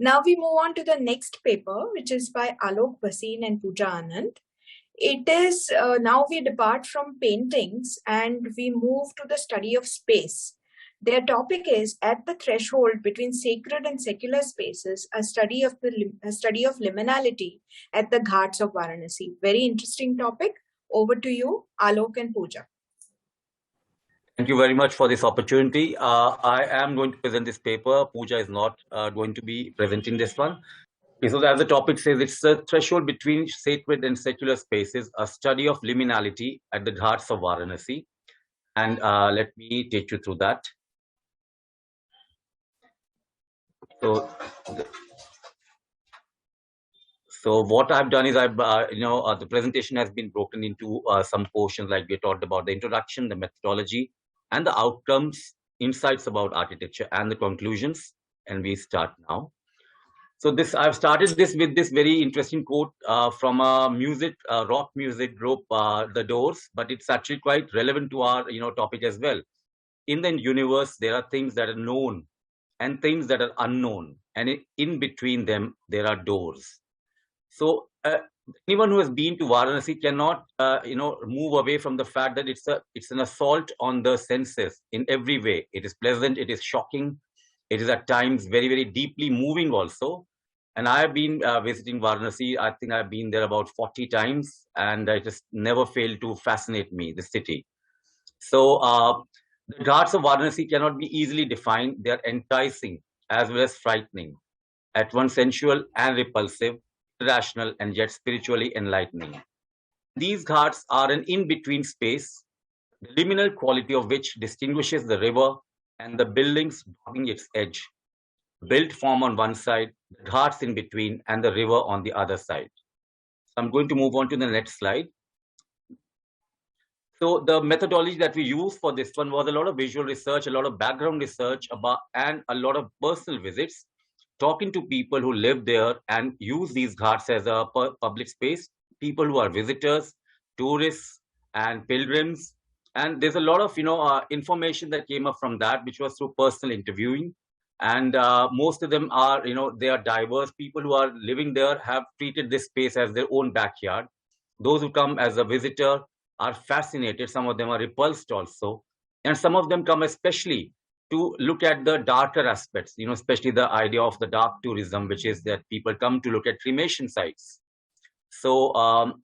Now we move on to the next paper, which is by Alok Bhasin and Pooja Anand. It is, now we depart from paintings and we move to the study of space. Their topic is At the Threshold Between Sacred and Secular Spaces, a study of liminality at the Ghats of Varanasi. Very interesting topic. Over to you, Alok and Pooja. Thank you very much for this opportunity. I am going to present this paper. Pooja is not going to be presenting this one. Okay, so as the topic says, it's the threshold between sacred and secular spaces, a study of liminality at the Ghats of Varanasi. And let me take you through that. So what I've done is the presentation has been broken into some portions, like we talked about the introduction, the methodology, and the outcomes, insights about architecture, and the conclusions. And we start now. So I've started this with this very interesting quote from a rock music group, The Doors, but it's actually quite relevant to our topic as well. In the universe, there are things that are known and things that are unknown, and in between them there are doors. So anyone who has been to Varanasi cannot move away from the fact that it's an assault on the senses in every way. It is pleasant, it is shocking, it is at times very, very deeply moving also. And I have been visiting Varanasi. I think I've been there about 40 times, and it just never failed to fascinate me, the city. So the Ghats of Varanasi cannot be easily defined. They are enticing as well as frightening, at once sensual and repulsive, irrational and yet spiritually enlightening. These Ghats are an in-between space, the liminal quality of which distinguishes the river and the buildings dogging its edge. Built form on one side, the Ghats in between, and the river on the other side. So I'm going to move on to the next slide. So the methodology that we used for this one was a lot of visual research, a lot of background research and a lot of personal visits, talking to people who live there and use these Ghats as a public space, people who are visitors, tourists, and pilgrims. And there's a lot of information that came up from that, which was through personal interviewing. And most of them are, they are diverse. People who are living there have treated this space as their own backyard. Those who come as a visitor are fascinated. Some of them are repulsed also. And some of them come especially to look at the darker aspects, especially the idea of the dark tourism, which is that people come to look at cremation sites. So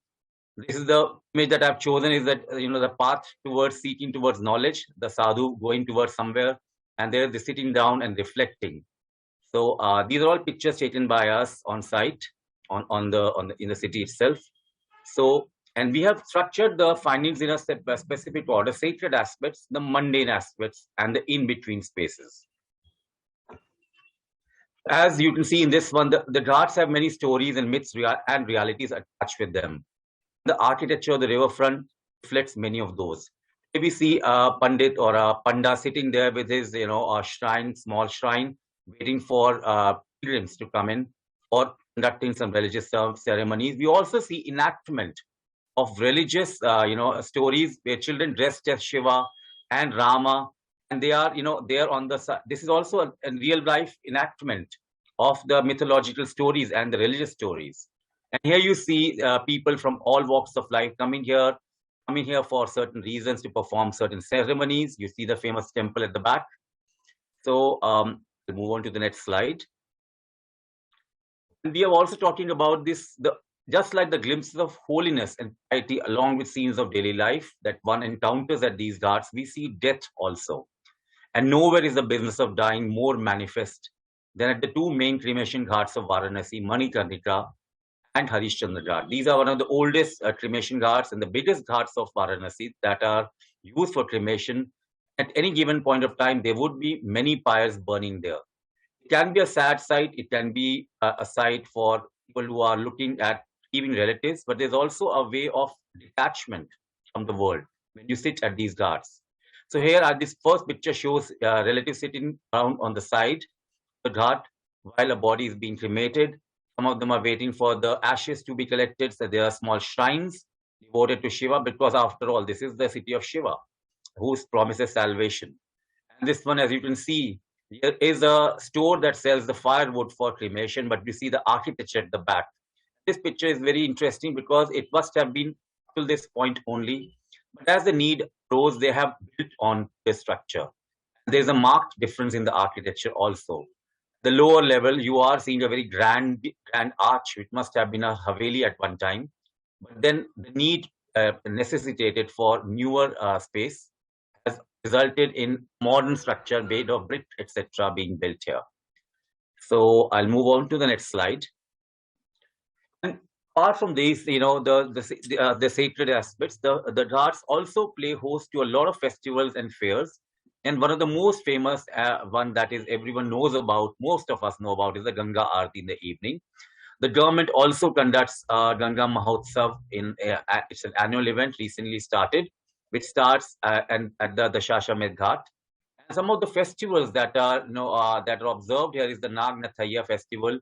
this is the image that I've chosen, is that, the path towards seeking towards knowledge, the sadhu going towards somewhere, and there's the sitting down and reflecting. So these are all pictures taken by us on site in the city itself. So, and we have structured the findings in a specific order: sacred aspects, the mundane aspects, and the in-between spaces. As you can see in this one, the Ghats have many stories and myths and realities attached with them. The architecture of the riverfront reflects many of those. If we see a Pandit or a Panda sitting there with his, a small shrine, waiting for pilgrims to come in or conducting some religious ceremonies. We also see enactment of religious, stories where children dressed as Shiva and Rama, and they are, they are on the side. This is also a real life enactment of the mythological stories and the religious stories. And here you see people from all walks of life coming here for certain reasons, to perform certain ceremonies. You see the famous temple at the back. So we'll move on to the next slide. And we are also talking about this, just like the glimpses of holiness and piety along with scenes of daily life that one encounters at these Ghats, we see death also. And nowhere is the business of dying more manifest than at the two main cremation Ghats of Varanasi, Manikarnika and Harishchandra Ghat. These are one of the oldest cremation Ghats and the biggest Ghats of Varanasi that are used for cremation. At any given point of time, there would be many pyres burning there. It can be a sad sight. It can be a sight for people who are looking at even relatives, but there's also a way of detachment from the world when you sit at these Ghats. So here, this first picture shows relatives sitting around on the side of the Ghat while a body is being cremated. Some of them are waiting for the ashes to be collected. So there are small shrines devoted to Shiva, because after all, this is the city of Shiva, who promises salvation. And this one, as you can see, Here is a store that sells the firewood for cremation, but you see the architecture at the back. This picture is very interesting because it must have been till this point only. But as the need arose, they have built on this structure. There's a marked difference in the architecture also. The lower level, you are seeing a very grand arch, which must have been a Haveli at one time. But then the need necessitated for newer space has resulted in modern structure made of brick, etc., being built here. So I'll move on to the next slide. And apart from these, the sacred aspects, the Ghats also play host to a lot of festivals and fairs. And one of the most famous one that is everyone knows about, most of us know about, is the Ganga Aarti in the evening. The government also conducts Ganga Mahotsav it's an annual event recently started, which starts at the Dashashamedh Ghat. And some of the festivals that are observed here is the Nag Nathaiya festival.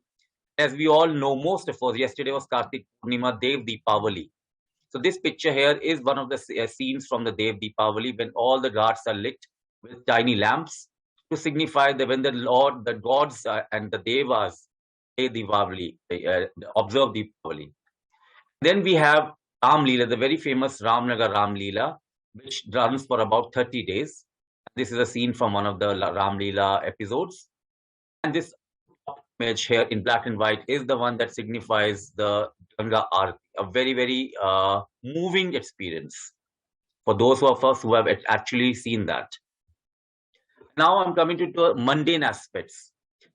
As we all know, most of us, yesterday was Kartik Purnima, Dev Deepavali. So this picture here is one of the scenes from the Dev Deepavali when all the ghats are lit with tiny lamps to signify that when the gods and the devas Diwali, observe Diwali. Then we have Ram Leela, the very famous Ramnagar Ram Leela, which runs for about 30 days. This is a scene from one of the Ram Leela episodes. And this image here in black and white is the one that signifies the Ganga Aarti, a very, very moving experience for those of us who have actually seen that. Now I'm coming to the mundane aspects.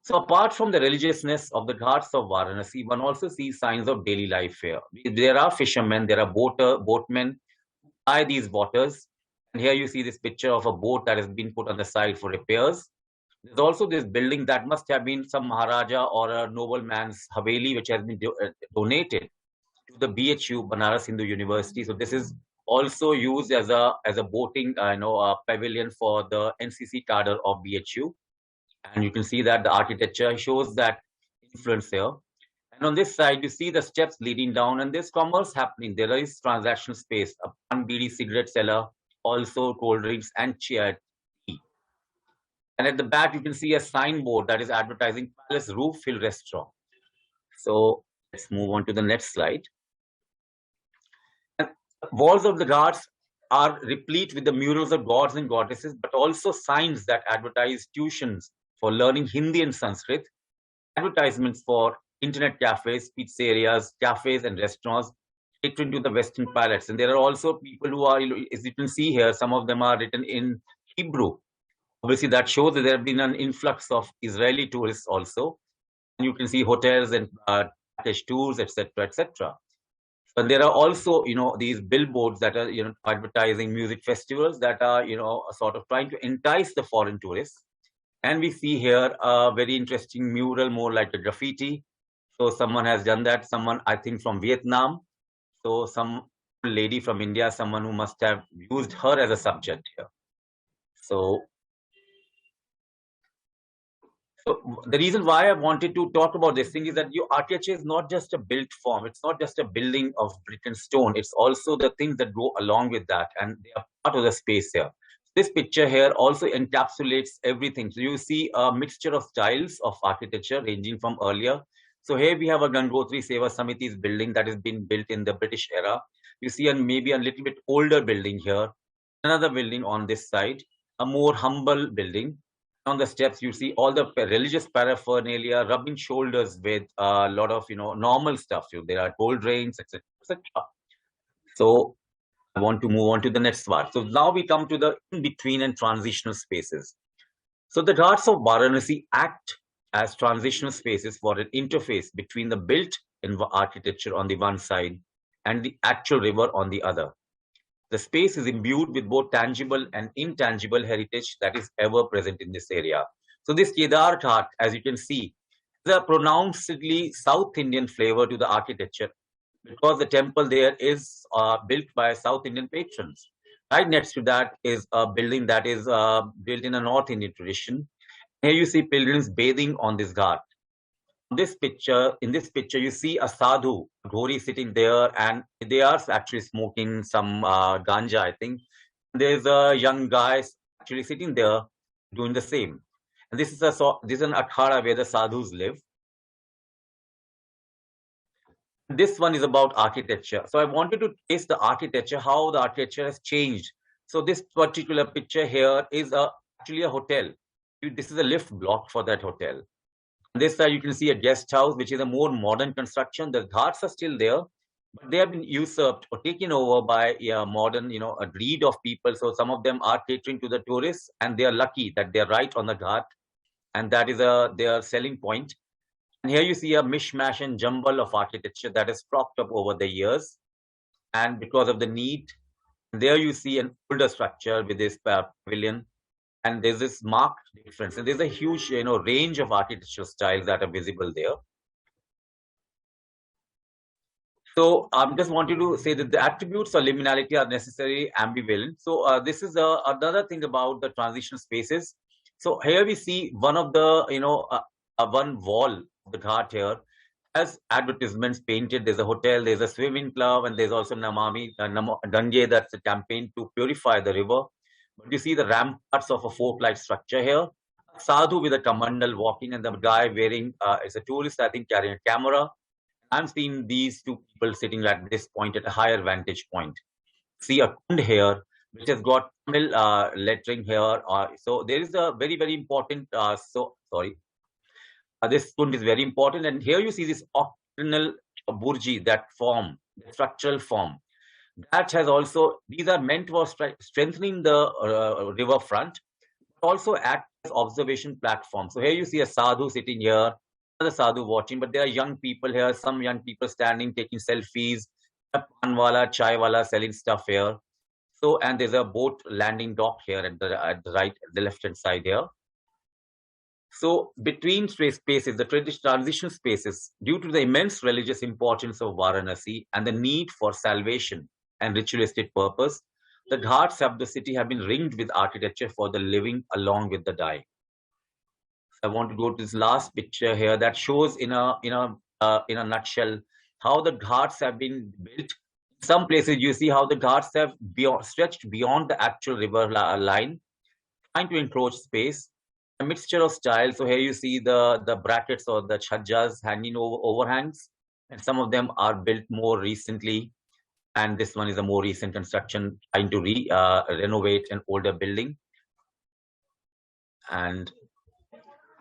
So apart from the religiousness of the Ghats of Varanasi, one also sees signs of daily life here. There are fishermen, there are boatmen who ply these waters. And here you see this picture of a boat that has been put on the side for repairs. There's also this building that must have been some Maharaja or a nobleman's Haveli, which has been donated to the BHU, Banaras Hindu University. So this is also used as a boating pavilion for the NCC cadre of BHU. And you can see that the architecture shows that influence here. And on this side, you see the steps leading down, and there's commerce happening. There is transaction space, a pan bidi cigarette seller, also cold drinks and tea. And at the back, you can see a signboard that is advertising Palace Roof Hill Restaurant. So let's move on to the next slide. And the walls of the Ghats are replete with the murals of gods and goddesses, but also signs that advertise tuitions for learning Hindi and Sanskrit, advertisements for internet cafes, pizzerias, cafes, and restaurants catering to the Western palates. And there are also people who are, as you can see here, some of them are written in Hebrew. Obviously, that shows that there have been an influx of Israeli tourists also. And you can see hotels and package tours, etc., etc. But there are also, these billboards that are, advertising music festivals that are, sort of trying to entice the foreign tourists. And we see here a very interesting mural, more like a graffiti. So someone has done that, someone, I think, from Vietnam. So some lady from India, someone who must have used her as a subject here. So the reason why I wanted to talk about this thing is that your architecture is not just a built form. It's not just a building of brick and stone. It's also the things that go along with that. And they are part of the space here. This picture here also encapsulates everything. So you see a mixture of styles of architecture ranging from earlier. So here we have a Gangotri Seva Samiti's building that has been built in the British era. You see maybe a little bit older building here. Another building on this side, a more humble building. On the steps, you see all the religious paraphernalia rubbing shoulders with a lot of, normal stuff. There are gold drains, etc., etc. So I want to move on to the next part. So now we come to the in-between and transitional spaces. So the Ghats of Varanasi act as transitional spaces for an interface between the built architecture on the one side and the actual river on the other. The space is imbued with both tangible and intangible heritage that is ever present in this area. So this Kedar Ghat, as you can see, is a pronouncedly South Indian flavor to the architecture because the temple there is built by South Indian patrons. Right next to that is a building that is built in a North Indian tradition. Here you see pilgrims bathing on this ghat. In this picture, you see a sadhu, Ghori, sitting there, and they are actually smoking some ganja, I think. There's a young guy actually sitting there doing the same. And this is an akhada where the sadhus live. This one is about architecture. So I wanted to trace the architecture, how the architecture has changed. So this particular picture here is actually a hotel. This is a lift block for that hotel. On this side, you can see a guest house, which is a more modern construction. The ghats are still there, but they have been usurped or taken over by modern, a breed of people. So some of them are catering to the tourists, and they are lucky that they are right on the ghat, and that is their selling point. And here you see a mishmash and jumble of architecture that has cropped up over the years. And because of the need, there you see an older structure with this pavilion. And there's this marked difference. And there's a huge, range of architectural styles that are visible there. So I just wanted to say that the attributes of liminality are necessarily ambivalent. So this is another thing about the transition spaces. So here we see one of the, one wall of the ghat here has advertisements painted. There's a hotel, there's a swimming club, and there's also Namami Gange, that's a campaign to purify the river. But you see the ramparts of a fort-like structure here. Sadhu with a kamandal walking, and the guy wearing, it's a tourist, I think, carrying a camera. I'm seeing these two people sitting at this point at a higher vantage point. See a kund here, which has got Tamil lettering here. So there is a very, very important, this kund is very important. And here you see this octagonal burji, that form, the structural form. That has also, these are meant for strengthening the river front, but also act as observation platform. So here you see a sadhu sitting here, another sadhu watching, but there are young people here, some young people standing, taking selfies, a panwala, chaiwala selling stuff here. So, and there's a boat landing dock here at the left-hand side here. So between spaces, the transition spaces, due to the immense religious importance of Varanasi and the need for salvation and ritualistic purpose, the ghats of the city have been ringed with architecture for the living along with the dying. I want to go to this last picture here that shows in a nutshell how the ghats have been built. In some places you see how the ghats have stretched beyond the actual river line, trying to encroach space. A mixture of styles. So here you see the brackets or the chhajjas hanging over overhangs, and some of them are built more recently. And this one is a more recent construction, trying to renovate an older building. And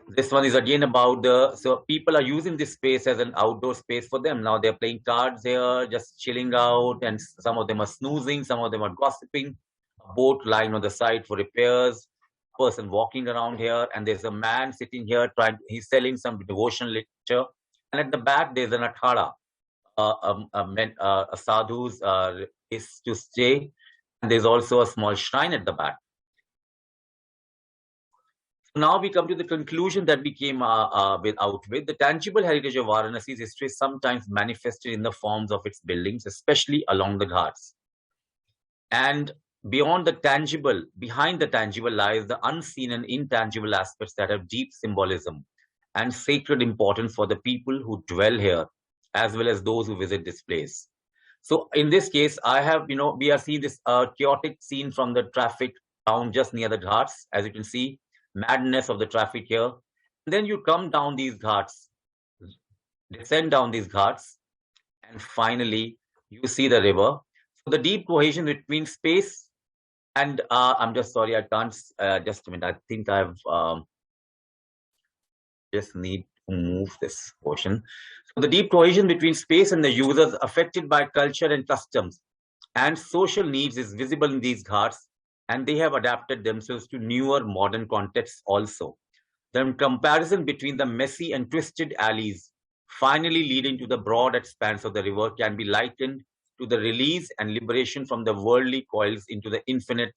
this one is again about so people are using this space as an outdoor space for them. Now they're playing cards here, just chilling out, and some of them are snoozing, some of them are gossiping. A boat lying on the side for repairs, person walking around here, and there's a man sitting here he's selling some devotional literature. And at the back, there's an akhada, a sadhu's is to stay, and there's also a small shrine at the back. Now we come to the conclusion that we came out with. The tangible heritage of Varanasi's history is sometimes manifested in the forms of its buildings, especially along the ghats. And beyond the tangible, behind the tangible lies the unseen and intangible aspects that have deep symbolism and sacred importance for the people who dwell here, as well as those who visit this place. So in this case, I have, we are seeing this chaotic scene from the traffic down just near the ghats, as you can see, madness of the traffic here. And then you come down these ghats, descend down these ghats, and finally you see the river. So the deep cohesion between space and I'm just sorry, I can't, just a minute. I think I've just need to move this portion. So the deep cohesion between space and the users affected by culture and customs and social needs is visible in these ghats, and they have adapted themselves to newer modern contexts also. The comparison between the messy and twisted alleys finally leading to the broad expanse of the river can be likened to the release and liberation from the worldly coils into the infinite,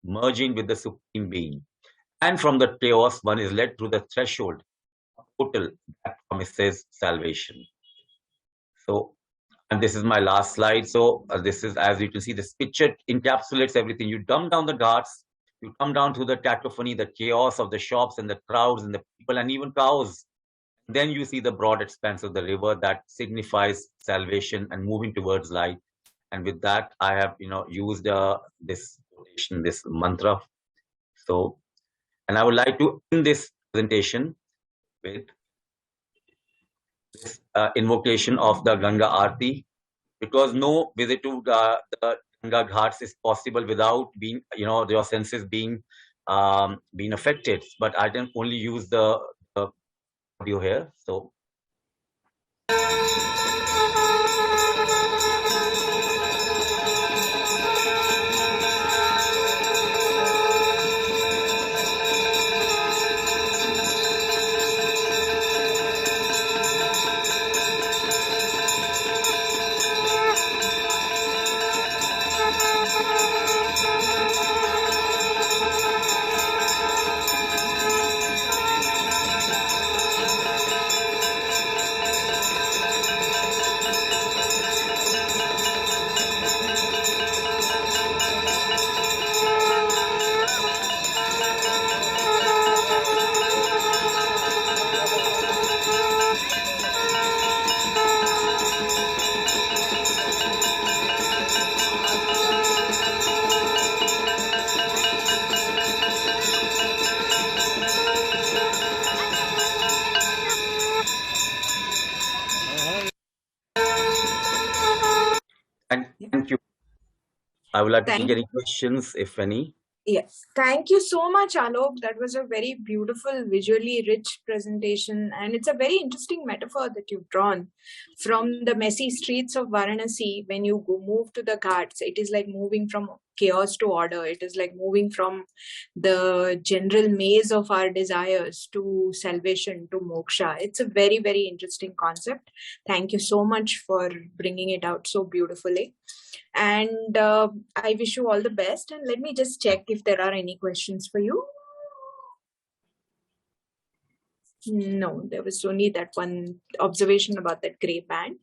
merging with the Supreme Being. And from the chaos, one is led through the threshold, a portal that promises salvation. So, and this is my last slide. So this is, as you can see, this picture encapsulates everything. You come down the ghats, you come down to the cacophony, the chaos of the shops and the crowds and the people and even cows. Then you see the broad expanse of the river that signifies salvation and moving towards light. And with that, I have, used this quotation, this mantra. So, and I would like to end this presentation with this invocation of the Ganga Aarti, because no visit to the Ganga Ghats is possible without being, your senses being affected. But I can only use the audio here. So. Thank you. I would like to take any questions, if any. Yes, thank you so much, Alok. That was a very beautiful, visually rich presentation. And it's a very interesting metaphor that you've drawn from the messy streets of Varanasi. When you move to the Ghats, it is like moving from chaos to order. It is like moving from the general maze of our desires to salvation, to moksha. It's a very, very interesting concept. Thank you so much for bringing it out so beautifully. And I wish you all the best. And let me just check if there are any questions for you. No, there was only that one observation about that gray band.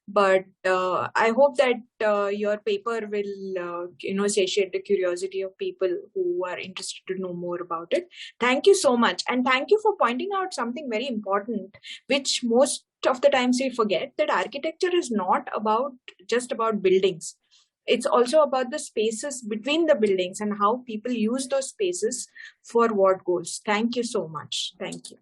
But I hope that your paper will, satiate the curiosity of people who are interested to know more about it. Thank you so much. And thank you for pointing out something very important, which most of the times we forget, that architecture is not just about buildings. It's also about the spaces between the buildings and how people use those spaces for what goals. Thank you so much. Thank you.